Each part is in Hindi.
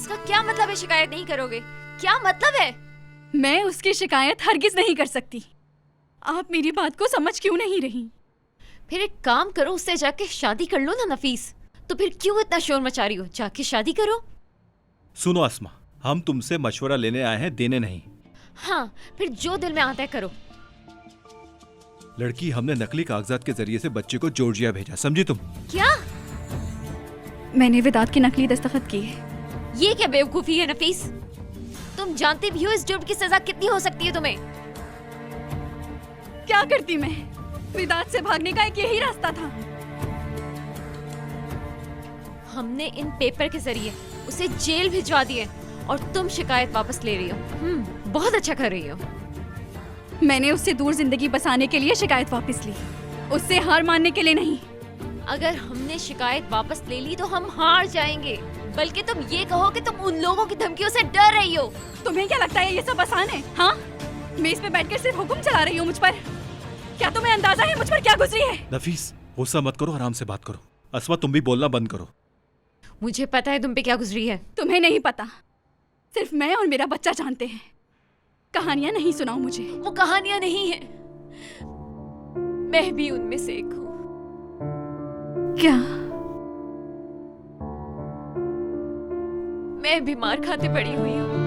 इसका क्या मतलब है शिकायत नहीं करोगे? क्या मतलब है? मैं उसकी शिकायत हरगिज नहीं कर सकती। आप मेरी बात को समझ क्यों नहीं रही? फिर एक काम करो, उससे जाके शादी कर लो ना नफीस। तो फिर क्यों इतना शोर मचा रही हो? जाके शादी करो। सुनो अस्मा, हम तुमसे मशवरा लेने आए हैं, देने नहीं। हाँ, फिर जो दिल में आता है करो। लड़की, हमने नकली कागजात के जरिए से बच्चे को जॉर्जिया भेजा, समझी तुम? क्या? मैंने वेदांत की नकली दस्तखत की है। ये क्या बेवकूफी है नफीस? तुम जानती भी हो इस जुर्म की सजा कितनी हो सकती है तुम्हें। क्या करती मैं? वेदांत से भागने का एक यही रास्ता था। हमने इन पेपर के जरिए उसे जेल भिजवा दिए और तुम शिकायत वापस ले रही हो। बहुत अच्छा कर रही हो। मैंने उससे दूर जिंदगी बसाने के लिए शिकायत वापस ली, उससे हार मानने के लिए नहीं। अगर हमने शिकायत वापस ले ली तो हम हार जाएंगे। बल्कि तुम ये कहो कि तुम उन लोगों की धमकियों से डर रही हो। तुम्हें क्या लगता है ये सब आसान है? हाँ, मेज पे बैठकर सिर्फ हुक्म चला रही हो मुझ पर। क्या तुम्हें अंदाजा है मुझ पर क्या गुजरी है? नफीस, गुस्सा मत करो, आराम से बात करो। अस्मा, तुम भी बोलना बंद करो। मुझे पता है तुम पे क्या गुजरी है। तुम्हें नहीं पता, सिर्फ मैं और मेरा बच्चा जानते हैं। कहानियां नहीं सुनाओ मुझे। वो कहानियां नहीं है, मैं भी उनमें से एक हूँ। क्या? मैं बीमार खाते पड़ी हुई हूँ।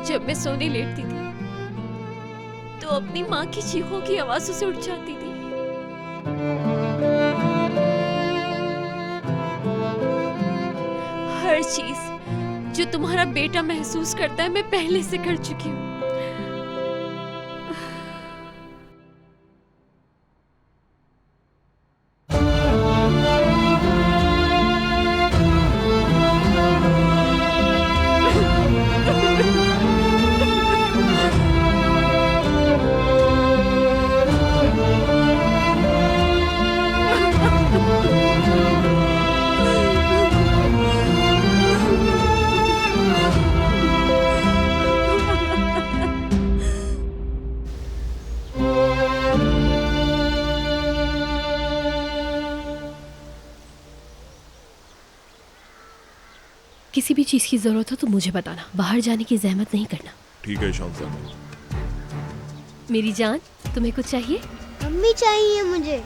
जब मैं सोने लेटती थी तो अपनी माँ की चीखों की आवाजों से उठ जाती थी। हर चीज जो तुम्हारा बेटा महसूस करता है मैं पहले से कर चुकी हूँ। किसी भी चीज की जरूरत हो तो मुझे बताना, बाहर जाने की जहमत नहीं करना। ठीक है शांता। मेरी जान, तुम्हें कुछ चाहिए? मम्मी चाहिए मुझे।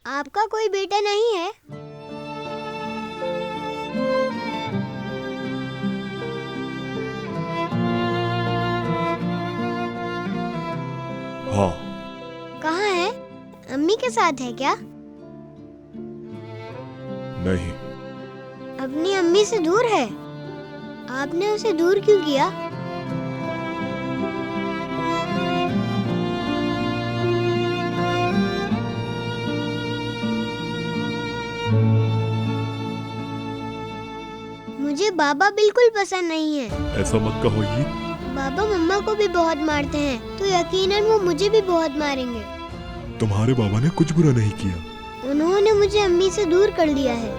आपका कोई बेटा नहीं है? हाँ। कहाँ है? अम्मी के साथ है क्या? नहीं। अपनी अम्मी से दूर है? आपने उसे दूर क्यों किया? मुझे बाबा बिल्कुल पसंद नहीं है। ऐसा मत कहो ये। बाबा मम्मा को भी बहुत मारते हैं, तो यकीनन वो मुझे भी बहुत मारेंगे। तुम्हारे बाबा ने कुछ बुरा नहीं किया। उन्होंने मुझे अम्मी से दूर कर दिया है।